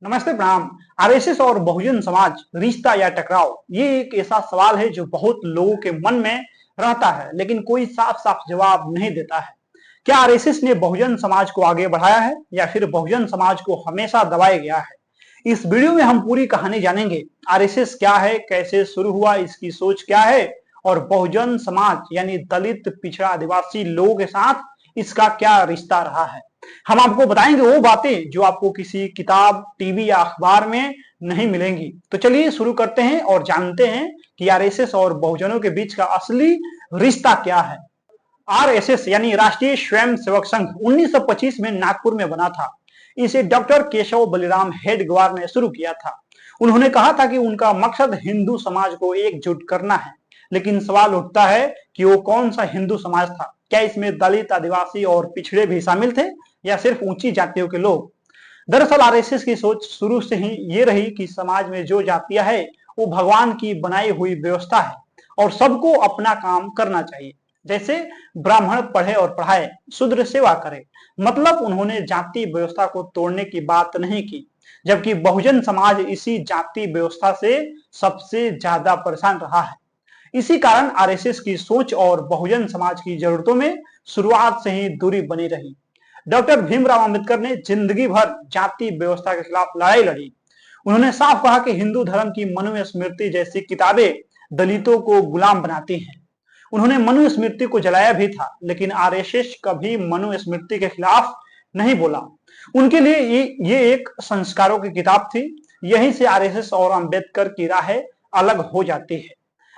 नमस्ते प्रणाम। आरएसएस और बहुजन समाज रिश्ता या टकराव, ये एक ऐसा सवाल है जो बहुत लोगों के मन में रहता है, लेकिन कोई साफ साफ जवाब नहीं देता है। क्या आरएसएस ने बहुजन समाज को आगे बढ़ाया है या फिर बहुजन समाज को हमेशा दबाया गया है? इस वीडियो में हम पूरी कहानी जानेंगे। आरएसएस क्या है, कैसे शुरू हुआ, इसकी सोच क्या है और बहुजन समाज यानी दलित, पिछड़ा, आदिवासी लोगों के साथ इसका क्या रिश्ता रहा है। हम आपको बताएंगे वो बातें जो आपको किसी किताब, टीवी या अखबार में नहीं मिलेंगी। तो चलिए शुरू करते हैं और जानते हैं कि आरएसएस और बहुजनों के बीच का असली रिश्ता क्या है। आरएसएस यानी राष्ट्रीय स्वयंसेवक संघ 1925 में नागपुर में बना था। इसे डॉक्टर केशव बलिराम हेडगेवार ने शुरू किया था। उन्होंने कहा था कि उनका मकसद हिंदू समाज को एकजुट करना है। लेकिन सवाल उठता है कि वो कौन सा हिंदू समाज था? क्या इसमें दलित, आदिवासी और पिछड़े भी शामिल थे या सिर्फ ऊंची जातियों के लोग? दरअसल आरएसएस की सोच शुरू से ही ये रही कि समाज में जो जातियां है वो भगवान की बनाई हुई व्यवस्था है और सबको अपना काम करना चाहिए। जैसे ब्राह्मण पढ़े और पढ़ाए, शूद्र सेवा करे। मतलब उन्होंने जाति व्यवस्था को तोड़ने की बात नहीं की, जबकि बहुजन समाज इसी जाति व्यवस्था से सबसे ज्यादा परेशान रहा है। इसी कारण आरएसएस की सोच और बहुजन समाज की जरूरतों में शुरुआत से ही दूरी बनी रही। डॉक्टर भीमराव अंबेडकर ने जिंदगी भर जाति व्यवस्था के खिलाफ लड़ाई लड़ी। उन्होंने साफ कहा कि हिंदू धर्म की मनुस्मृति जैसी किताबें दलितों को गुलाम बनाती हैं। उन्होंने मनुस्मृति को जलाया भी था, लेकिन आरएसएस कभी मनुस्मृति के खिलाफ नहीं बोला। उनके लिए ये एक संस्कारों की किताब थी। यहीं से आरएसएस और अंबेडकर की राहें अलग हो जाती है।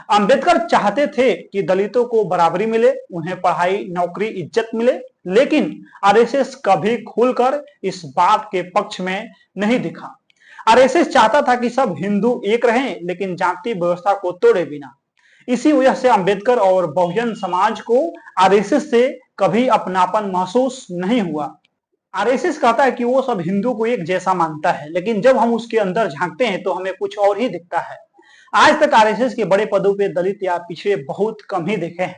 अंबेडकर चाहते थे कि दलितों को बराबरी मिले, उन्हें पढ़ाई, नौकरी, इज्जत मिले, लेकिन आरएसएस कभी खुलकर इस बात के पक्ष में नहीं दिखा। आरएसएस चाहता था कि सब हिंदू एक रहें, लेकिन जाति व्यवस्था को तोड़े बिना। इसी वजह से अंबेडकर और बहुजन समाज को आरएसएस से कभी अपनापन महसूस नहीं हुआ। आरएसएस कहता है कि वो सब हिंदू को एक जैसा मानता है, लेकिन जब हम उसके अंदर झांकते हैं तो हमें कुछ और ही दिखता है। आज तक आरएसएस के बड़े पदों पे दलित या पिछड़े बहुत कम ही देखे हैं।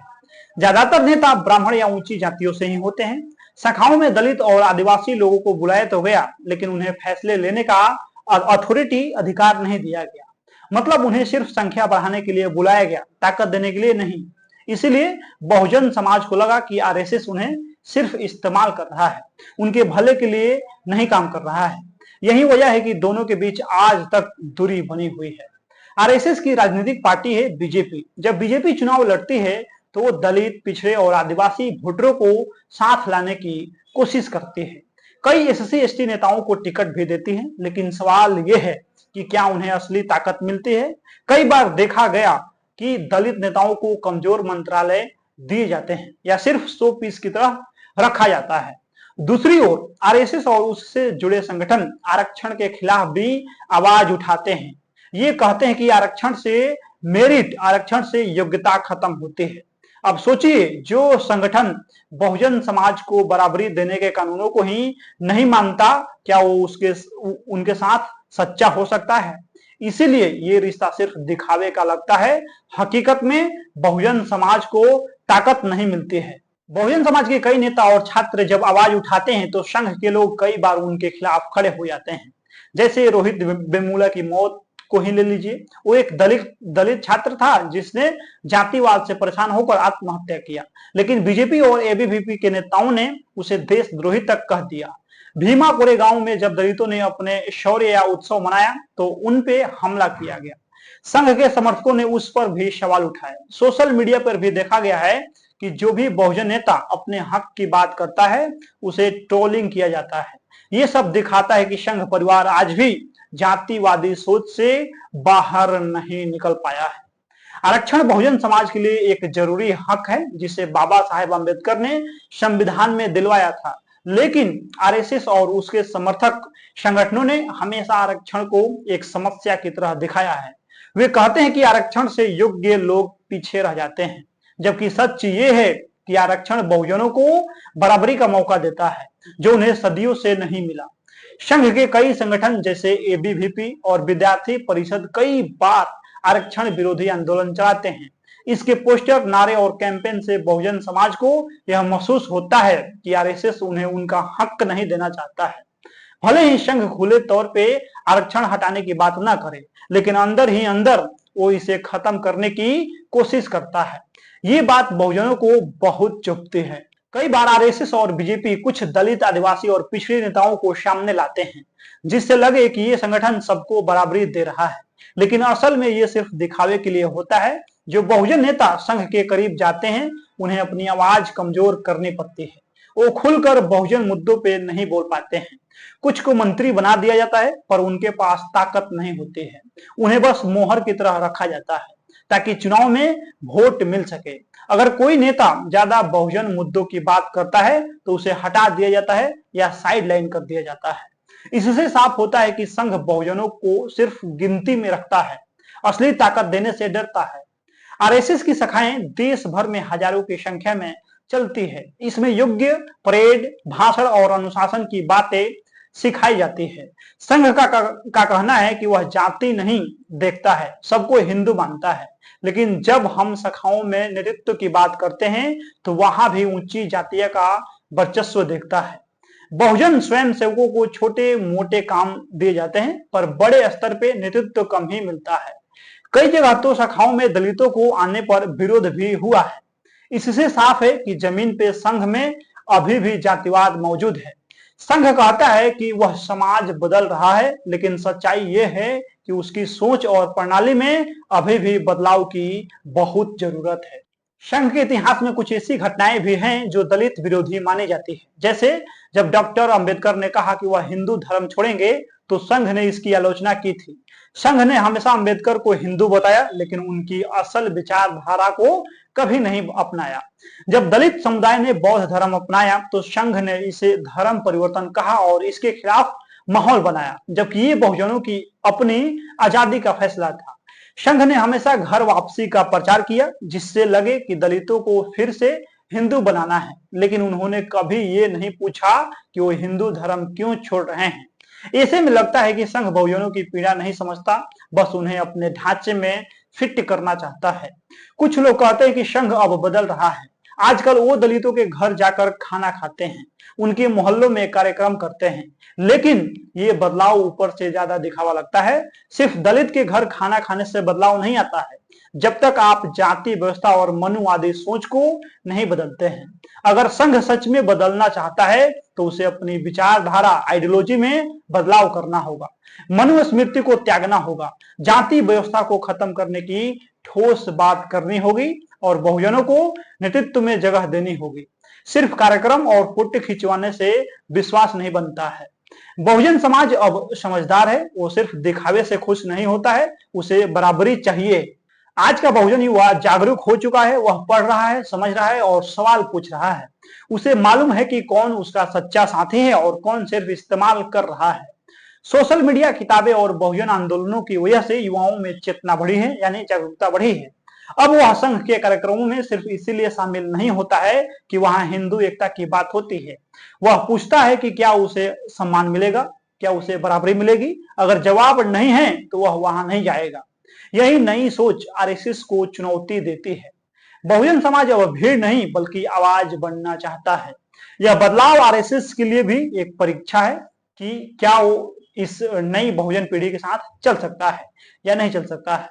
ज्यादातर नेता ब्राह्मण या ऊंची जातियों से ही होते हैं। शाखाओं में दलित और आदिवासी लोगों को बुलाया तो गया, लेकिन उन्हें फैसले लेने का अथॉरिटी, अधिकार नहीं दिया गया। मतलब उन्हें सिर्फ संख्या बढ़ाने के लिए बुलाया गया, ताकत देने के लिए नहीं। इसीलिए बहुजन समाज को लगा कि आरएसएस उन्हें सिर्फ इस्तेमाल कर रहा है, उनके भले के लिए नहीं काम कर रहा है। यही वजह है कि दोनों के बीच आज तक दूरी बनी हुई है। आरएसएस की राजनीतिक पार्टी है बीजेपी। जब बीजेपी चुनाव लड़ती है तो वो दलित, पिछड़े और आदिवासी वोटरों को साथ लाने की कोशिश करती है। कई एससी एसटी नेताओं को टिकट भी देती है, लेकिन सवाल ये है कि क्या उन्हें असली ताकत मिलती है? कई बार देखा गया कि दलित नेताओं को कमजोर मंत्रालय दिए जाते हैं या सिर्फ 100 पीस की तरह रखा जाता है। दूसरी ओर आरएसएस और उससे जुड़े संगठन आरक्षण के खिलाफ भी आवाज उठाते हैं। ये कहते हैं कि आरक्षण से मेरिट, आरक्षण से योग्यता खत्म होती है। अब सोचिए, जो संगठन बहुजन समाज को बराबरी देने के कानूनों को ही नहीं मानता, क्या वो उनके साथ सच्चा हो सकता है? इसीलिए ये रिश्ता सिर्फ दिखावे का लगता है। हकीकत में बहुजन समाज को ताकत नहीं मिलती है। बहुजन समाज के कई नेता और छात्र जब आवाज उठाते हैं तो संघ के लोग कई बार उनके खिलाफ खड़े हो जाते हैं। जैसे रोहित वेमुला की मौत को ही ले लीजिए। वो एक दलित छात्र था जिसने जातिवाद से परेशान होकर आत्महत्या किया, लेकिन बीजेपी और एबीवीपी के नेताओं ने उसे देशद्रोही तक कह दिया। भीमा कोरेगांव में जब दलितों ने अपने शौर्य या उत्सव मनाया तो उन पे हमला किया गया। संघ के समर्थकों ने उस पर भी सवाल उठाए। सोशल मीडिया पर भी देखा गया है कि जो भी बहुजन नेता अपने हक की बात करता है उसे ट्रोलिंग किया जाता है। ये सब दिखाता है कि संघ परिवार आज भी जातिवादी सोच से बाहर नहीं निकल पाया है। आरक्षण बहुजन समाज के लिए एक जरूरी हक है जिसे बाबा साहेब अम्बेडकर ने संविधान में दिलवाया था, लेकिन आरएसएस और उसके समर्थक संगठनों ने हमेशा आरक्षण को एक समस्या की तरह दिखाया है। वे कहते हैं कि आरक्षण से योग्य लोग पीछे रह जाते हैं, जबकि सच ये है कि आरक्षण बहुजनों को बराबरी का मौका देता है, जो उन्हें सदियों से नहीं मिला। संघ के कई संगठन जैसे एबीवीपी और विद्यार्थी परिषद कई बार आरक्षण विरोधी आंदोलन चलाते हैं। इसके पोस्टर, नारे और कैंपेन से बहुजन समाज को यह महसूस होता है कि आरएसएस उन्हें उनका हक नहीं देना चाहता है। भले ही संघ खुले तौर पे आरक्षण हटाने की बात ना करे, लेकिन अंदर ही अंदर वो इसे खत्म करने की कोशिश करता है। ये बात बहुजनों को बहुत चुभती है। कई बार आरएसएस और बीजेपी कुछ दलित, आदिवासी और पिछड़े नेताओं को सामने लाते हैं, जिससे लगे कि ये संगठन सबको बराबरी दे रहा है, लेकिन असल में ये सिर्फ दिखावे के लिए होता है। जो बहुजन नेता संघ के करीब जाते हैं, उन्हें अपनी आवाज कमजोर करनी पड़ती है। वो खुलकर बहुजन मुद्दों पे नहीं बोल पाते हैं। कुछ को मंत्री बना दिया जाता है, पर उनके पास ताकत नहीं होती है। उन्हें बस मोहर की तरह रखा जाता है ताकि चुनाव में वोट मिल सके। अगर कोई नेता ज्यादा बहुजन मुद्दों की बात करता है तो उसे हटा दिया जाता है या साइड लाइन कर दिया जाता है। इससे साफ होता है कि संघ बहुजनों को सिर्फ गिनती में रखता है, असली ताकत देने से डरता है। आरएसएस की शाखाएं देश भर में हजारों की संख्या में चलती है। इसमें योग्य परेड, भाषण और अनुशासन की बातें सिखाई जाती है। संघ का कहना है कि वह जाति नहीं देखता है, सबको हिंदू मानता है। लेकिन जब हम शाखाओं में नेतृत्व की बात करते हैं तो वहां भी ऊंची जातीय का वर्चस्व देखता है। बहुजन स्वयं सेवकों को छोटे मोटे काम दिए जाते हैं, पर बड़े स्तर पे नेतृत्व कम ही मिलता है। कई जगह तो शाखाओं में दलितों को आने पर विरोध भी हुआ है। इससे साफ है कि जमीन पे संघ में अभी भी जातिवाद मौजूद है। संघ कहता है कि वह समाज बदल रहा है, लेकिन सच्चाई यह है कि उसकी सोच और प्रणाली में अभी भी बदलाव की बहुत जरूरत है। संघ के इतिहास में कुछ ऐसी घटनाएं भी हैं जो दलित विरोधी मानी जाती है। जैसे जब डॉक्टर अंबेडकर ने कहा कि वह हिंदू धर्म छोड़ेंगे तो संघ ने इसकी आलोचना की थी। संघ ने हमेशा अंबेडकर को हिंदू बताया, लेकिन उनकी असल विचारधारा को कभी नहीं अपनाया। जब दलित समुदाय ने बौद्ध धर्म अपनाया तो संघ ने इसे धर्म परिवर्तन कहा और इसके खिलाफ माहौल बनाया, जबकि ये बहुजनों की अपनी आजादी का फैसला था। संघ ने हमेशा घर वापसी का प्रचार किया, जिससे लगे कि दलितों को फिर से हिंदू बनाना है, लेकिन उन्होंने कभी ये नहीं पूछा कि वो हिंदू धर्म क्यों छोड़ रहे हैं। ऐसे में लगता है कि संघ बहुजनों की पीड़ा नहीं समझता, बस उन्हें अपने ढांचे में फिट करना चाहता है। कुछ लोग कहते हैं कि संघ अब बदल रहा है। आजकल वो दलितों के घर जाकर खाना खाते हैं, उनके मोहल्लों में कार्यक्रम करते हैं, लेकिन ये बदलाव ऊपर से ज्यादा दिखावा लगता है। सिर्फ दलित के घर खाना खाने से बदलाव नहीं आता है, जब तक आप जाति व्यवस्था और मनुवादी सोच को नहीं बदलते हैं। अगर संघ सच में बदलना चाहता है तो उसे अपनी विचारधारा, आइडियोलॉजी में बदलाव करना होगा, मनुस्मृति को त्यागना होगा, जाति व्यवस्था को खत्म करने की ठोस बात करनी होगी और बहुजनों को नेतृत्व में जगह देनी होगी। सिर्फ कार्यक्रम और फोटो खिंचवाने से विश्वास नहीं बनता है। बहुजन समाज अब समझदार है, वो सिर्फ दिखावे से खुश नहीं होता है, उसे बराबरी चाहिए। आज का बहुजन युवा जागरूक हो चुका है, वह पढ़ रहा है, समझ रहा है और सवाल पूछ रहा है। उसे मालूम है कि कौन उसका सच्चा साथी है और कौन सिर्फ इस्तेमाल कर रहा है। सोशल मीडिया, किताबें और बहुजन आंदोलनों की वजह से युवाओं में चेतना बढ़ी है, यानी जागरूकता बढ़ी है। अब वह संघ के कार्यक्रमों में सिर्फ इसीलिए शामिल नहीं होता है कि वहां हिंदू एकता की बात होती है। वह पूछता है कि क्या उसे सम्मान मिलेगा, क्या उसे बराबरी मिलेगी। अगर जवाब नहीं है तो वह वहां नहीं जाएगा। यही नई सोच आरएसएस को चुनौती देती है। बहुजन समाज अब भीड़ नहीं बल्कि आवाज बनना चाहता है। यह बदलाव आरएसएस के लिए भी एक परीक्षा है कि क्या वो इस नई बहुजन पीढ़ी के साथ चल सकता है या नहीं चल सकता है।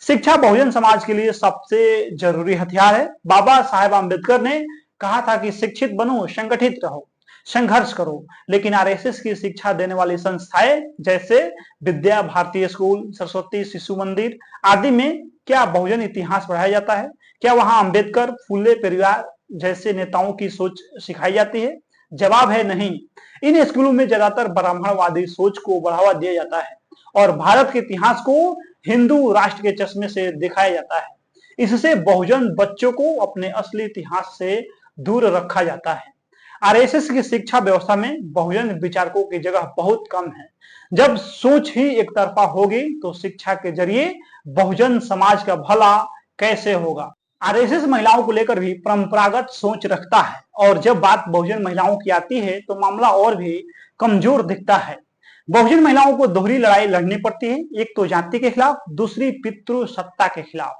शिक्षा बहुजन समाज के लिए सबसे जरूरी हथियार है। बाबा साहेब अम्बेडकर ने कहा था कि शिक्षित बनो, संगठित रहो, संघर्ष करो। लेकिन आरएसएस की शिक्षा देने वाली संस्थाएं जैसे विद्या भारती स्कूल, सरस्वती शिशु मंदिर आदि में क्या बहुजन इतिहास पढ़ाया जाता है? क्या वहां अम्बेडकर, फुले परिवार जैसे नेताओं की सोच सिखाई जाती है? जवाब है नहीं। इन स्कूलों में ज्यादातर ब्राह्मणवादी सोच को बढ़ावा दिया जाता है और भारत के इतिहास को हिंदू राष्ट्र के चश्मे से दिखाया जाता है। इससे बहुजन बच्चों को अपने असली इतिहास से दूर रखा जाता है। आरएसएस की शिक्षा व्यवस्था में बहुजन विचारकों की जगह बहुत कम है। जब सोच ही एक तरफा होगी तो शिक्षा के जरिए बहुजन समाज का भला कैसे होगा? आरएसएस महिलाओं को लेकर भी परंपरागत सोच रखता है और जब बात बहुजन महिलाओं की आती है तो मामला और भी कमजोर दिखता है। बहुजन महिलाओं को दोहरी लड़ाई लड़नी पड़ती है, एक तो जाति के खिलाफ, दूसरी पितृसत्ता के खिलाफ।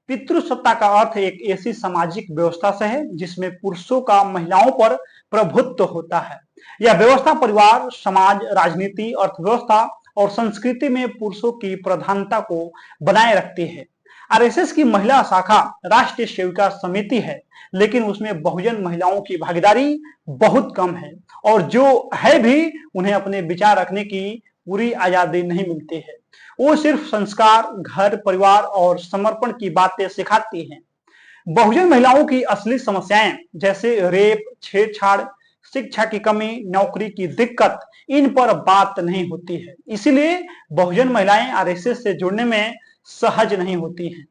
पितृसत्ता का अर्थ एक ऐसी सामाजिक व्यवस्था से है जिसमें पुरुषों का महिलाओं पर प्रभुत्व होता है। यह व्यवस्था परिवार, समाज, राजनीति, अर्थव्यवस्था और संस्कृति में पुरुषों की प्रधानता को बनाए रखती है। आरएसएस की महिला शाखा राष्ट्रीय सेविका समिति है, लेकिन उसमें बहुजन महिलाओं की भागीदारी बहुत कम है, और जो है भी उन्हें अपने विचार रखने की पूरी आजादी नहीं मिलती है। वो सिर्फ संस्कार, घर परिवार और समर्पण की बातें सिखाती हैं। बहुजन महिलाओं की असली समस्याएं जैसे रेप, छेड़छाड़, शिक्षा की कमी, नौकरी की दिक्कत, इन पर बात नहीं होती है। इसीलिए बहुजन महिलाएं आरएसएस से जुड़ने में सहज नहीं होती हैं।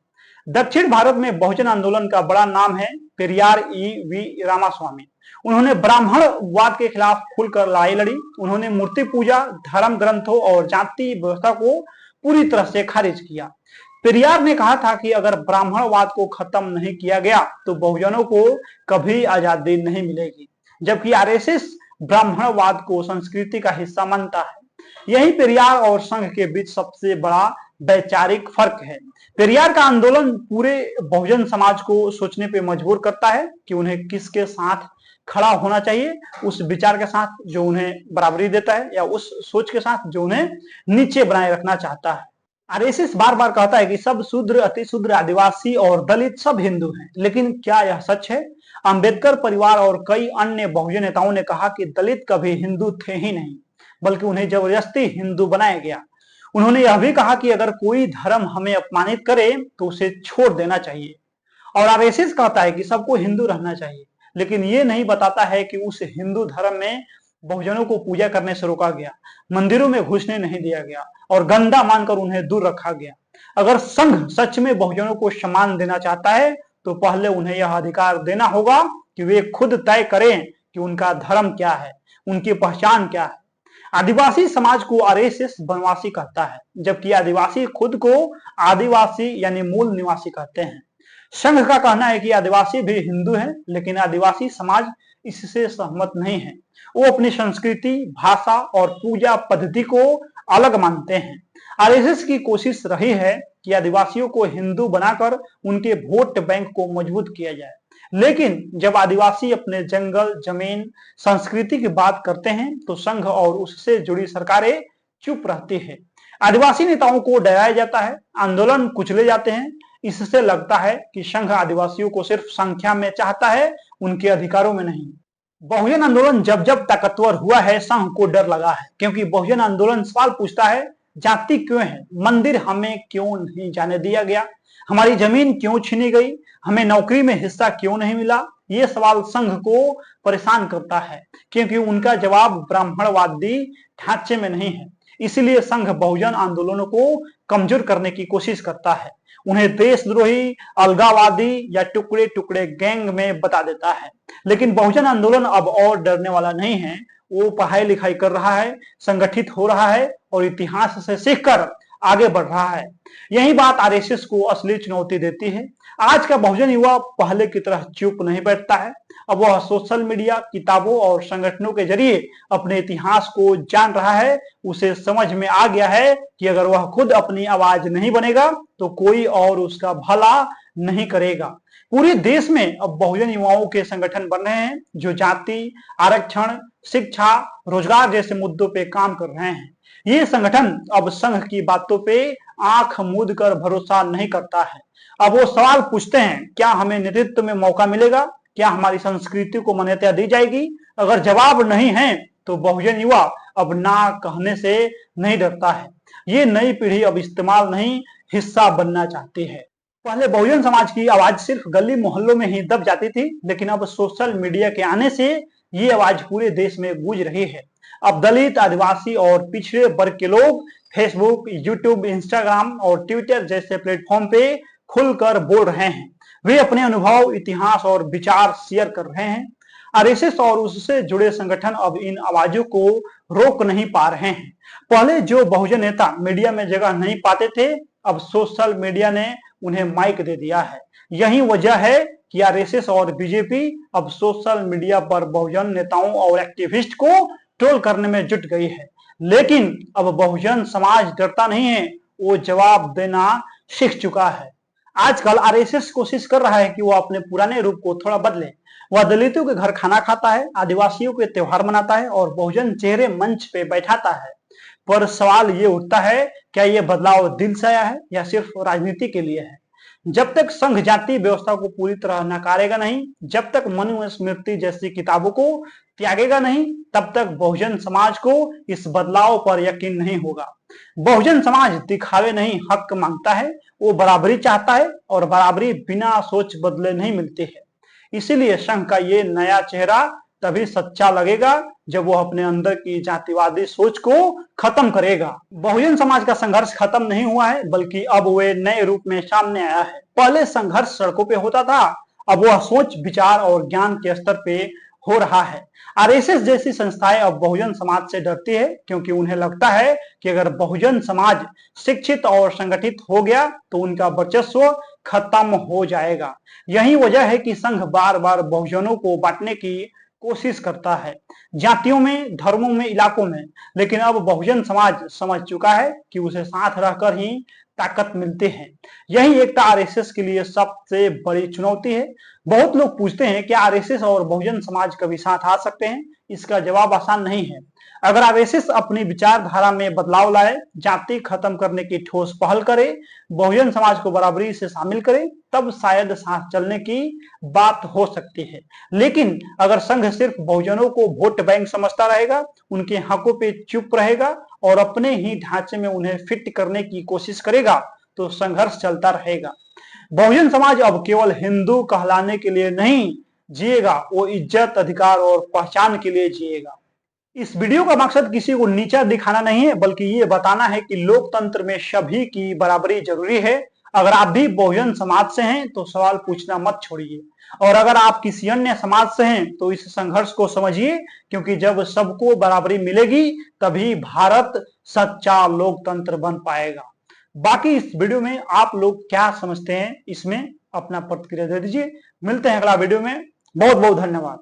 दक्षिण भारत में बहुजन आंदोलन का बड़ा नाम है पेरियार वी रामास्वामी। उन्होंने ब्राह्मणवाद के खिलाफ खुलकर लड़ाई लड़ी। उन्होंने मूर्ति पूजा, धर्म ग्रंथों और जाति व्यवस्था को पूरी तरह से खारिज किया। पेरियार ने कहा था कि अगर ब्राह्मणवाद को खत्म नहीं किया गया तो बहुजनों को कभी आजादी नहीं मिलेगी, जबकि आरएसएस ब्राह्मणवाद को संस्कृति का हिस्सा मानता है। यही पेरियार और संघ के बीच सबसे बड़ा वैचारिक फर्क है। पेरियार का आंदोलन पूरे बहुजन समाज को सोचने पे मजबूर करता है कि उन्हें किसके साथ खड़ा होना चाहिए, उस विचार के साथ जो उन्हें बराबरी देता है, या उस सोच के साथ जो उन्हें नीचे बनाए रखना चाहता है। आरएसएस बार बार कहता है कि सब शूद्र, अतिशूद्र, आदिवासी और दलित सब हिंदू हैं, लेकिन क्या यह सच है? अंबेडकर परिवार और कई अन्य बहुजन नेताओं ने कहा कि दलित कभी हिंदू थे ही नहीं, बल्कि उन्हें जबरदस्ती हिंदू बनाया गया। उन्होंने यह भी कहा कि अगर कोई धर्म हमें अपमानित करे तो उसे छोड़ देना चाहिए। और आरएसएस कहता है कि सबको हिंदू रहना चाहिए, लेकिन ये नहीं बताता है कि उस हिंदू धर्म में बहुजनों को पूजा करने से रोका गया, मंदिरों में घुसने नहीं दिया गया और गंदा मानकर उन्हें दूर रखा गया। अगर संघ सच में बहुजनों को सम्मान देना चाहता है तो पहले उन्हें यह अधिकार देना होगा कि वे खुद तय करें कि उनका धर्म क्या है, उनकी पहचान क्या है। आदिवासी समाज को आरएसएस वनवासी कहता है, जबकि आदिवासी खुद को आदिवासी यानी मूल निवासी कहते हैं। संघ का कहना है कि आदिवासी भी हिंदू हैं, लेकिन आदिवासी समाज इससे सहमत नहीं है। वो अपनी संस्कृति, भाषा और पूजा पद्धति को अलग मानते हैं। आरएसएस की कोशिश रही है कि आदिवासियों को हिंदू बनाकर उनके वोट बैंक को मजबूत किया जाए, लेकिन जब आदिवासी अपने जंगल, जमीन, संस्कृति की बात करते हैं तो संघ और उससे जुड़ी सरकारें चुप रहती है। आदिवासी नेताओं को डराया जाता है, आंदोलन कुचले जाते हैं। इससे लगता है कि संघ आदिवासियों को सिर्फ संख्या में चाहता है, उनके अधिकारों में नहीं। बहुजन आंदोलन जब जब ताकतवर हुआ है, संघ को डर लगा है, क्योंकि बहुजन आंदोलन सवाल पूछता है, जाति क्यों है, मंदिर हमें क्यों नहीं जाने दिया गया, हमारी जमीन क्यों छीनी गई, हमें नौकरी में हिस्सा क्यों नहीं मिला। ये सवाल संघ को परेशान करता है, क्योंकि उनका जवाब ब्राह्मणवादी ढांचे में नहीं है। इसीलिए संघ बहुजन आंदोलनों को कमजोर करने की कोशिश करता है, उन्हें देशद्रोही, अलगाववादी या टुकड़े टुकड़े गैंग में बता देता है। लेकिन बहुजन आंदोलन अब और डरने वाला नहीं है। वो पढ़ाई लिखाई कर रहा है, संगठित हो रहा है और इतिहास से सीखकर आगे बढ़ रहा है। यही बात आरएसएस को असली चुनौती देती है। आज का बहुजन युवा पहले की तरह चुप नहीं बैठता है। अब वह सोशल मीडिया, किताबों और संगठनों के जरिए अपने इतिहास को जान रहा है। उसे समझ में आ गया है कि अगर वह खुद अपनी आवाज नहीं बनेगा तो कोई और उसका भला नहीं करेगा। पूरे देश में अब बहुजन युवाओं के संगठन बन रहे हैं जो जाति, आरक्षण, शिक्षा, रोजगार जैसे मुद्दों पे काम कर रहे हैं। ये संगठन अब संघ की बातों पे आंख मूंद कर भरोसा नहीं करता है। अब वो सवाल पूछते हैं, क्या हमें नेतृत्व में मौका मिलेगा, क्या हमारी संस्कृति को मान्यता दी जाएगी। अगर जवाब नहीं है तो बहुजन युवा अब ना कहने से नहीं डरता है। ये नई पीढ़ी अब इस्तेमाल नहीं, हिस्सा बनना चाहती है। पहले बहुजन समाज की आवाज सिर्फ गली मोहल्लों में ही दब जाती थी, लेकिन अब सोशल मीडिया के आने से ये आवाज पूरे देश में गूंज रही है। अब दलित, आदिवासी और पिछड़े वर्ग के लोग फेसबुक, यूट्यूब, इंस्टाग्राम और ट्विटर जैसे प्लेटफॉर्म पे खुलकर बोल रहे हैं। वे अपने अनुभव, इतिहास और विचार शेयर कर रहे हैं। आरएसएस और उससे जुड़े संगठन अब इन आवाजों को रोक नहीं पा रहे हैं। पहले जो बहुजन नेता मीडिया में जगह नहीं पाते थे, अब सोशल मीडिया ने उन्हें माइक दे दिया है। यही वजह है कि आरएसएस और बीजेपी अब सोशल मीडिया पर बहुजन नेताओं और एक्टिविस्ट को ट्रोल करने में जुट गई है। लेकिन अब बहुजन समाज डरता नहीं है, वो जवाब देना सीख चुका है। आजकल आरएसएस कोशिश कर रहा है कि वो अपने पुराने रूप को थोड़ा बदले। वह दलितों के घर खाना खाता है, आदिवासियों के त्योहार मनाता है और बहुजन चेहरे मंच पे बैठाता है। पर सवाल ये उठता है, क्या ये बदलाव दिल से आया है या सिर्फ राजनीति के लिए है? जब तक संघ जाति व्यवस्था को पूरी तरह नकारेगा नहीं, जब तक मनुस्मृति जैसी किताबों को त्यागेगा नहीं, तब तक बहुजन समाज को इस बदलाव पर यकीन नहीं होगा। बहुजन समाज दिखावे नहीं हक मांगता है, वो बराबरी चाहता है और बराबरी बिना सोच बदले नहीं मिलती है। इसीलिए संघ का ये नया चेहरा तभी सच्चा लगेगा जब वो अपने अंदर की जातिवादी सोच को खत्म करेगा। बहुजन समाज का संघर्ष खत्म नहीं हुआ है, बल्कि अब वे नए रूप में सामने आया है। पहले संघर्ष सड़कों पे होता था, अब वह सोच, विचार और ज्ञान के स्तर पे हो रहा है। आरएसएस जैसी संस्थाएं अब बहुजन समाज से डरती है, क्योंकि उन्हें लगता है कि अगर बहुजन समाज शिक्षित और संगठित हो गया तो उनका वर्चस्व खत्म हो जाएगा। यही वजह है कि संघ बार बार बहुजनों को बांटने की कोशिश करता है, जातियों में, धर्मों में, इलाकों में। लेकिन अब बहुजन समाज समझ चुका है कि उसे साथ रहकर ही ताकत मिलती है। यही एकता आरएसएस के लिए सबसे बड़ी चुनौती है। बहुत लोग पूछते हैं कि आरएसएस और बहुजन समाज कभी साथ आ सकते हैं? इसका जवाब आसान नहीं है। अगर आरएसएस अपनी विचारधारा में बदलाव लाए, जाति खत्म करने की ठोस पहल करे, बहुजन समाज को बराबरी से शामिल करे, तब शायद साथ चलने की बात हो सकती है। लेकिन अगर संघ सिर्फ बहुजनों को वोट बैंक समझता रहेगा, उनके हकों पे चुप रहेगा और अपने ही ढांचे में उन्हें फिट करने की कोशिश करेगा, तो संघर्ष चलता रहेगा। बहुजन समाज अब केवल हिंदू कहलाने के लिए नहीं जिएगा, वो इज्जत, अधिकार और पहचान के लिए जिएगा। इस वीडियो का मकसद किसी को नीचा दिखाना नहीं है, बल्कि ये बताना है कि लोकतंत्र में सभी की बराबरी जरूरी है। अगर आप भी बहुजन समाज से हैं तो सवाल पूछना मत छोड़िए, और अगर आप किसी अन्य समाज से हैं तो इस संघर्ष को समझिए, क्योंकि जब सबको बराबरी मिलेगी तभी भारत सच्चा लोकतंत्र बन पाएगा। बाकी इस वीडियो में आप लोग क्या समझते हैं, इसमें अपना प्रतिक्रिया दे दीजिए। मिलते हैं अगला वीडियो में। बहुत बहुत धन्यवाद।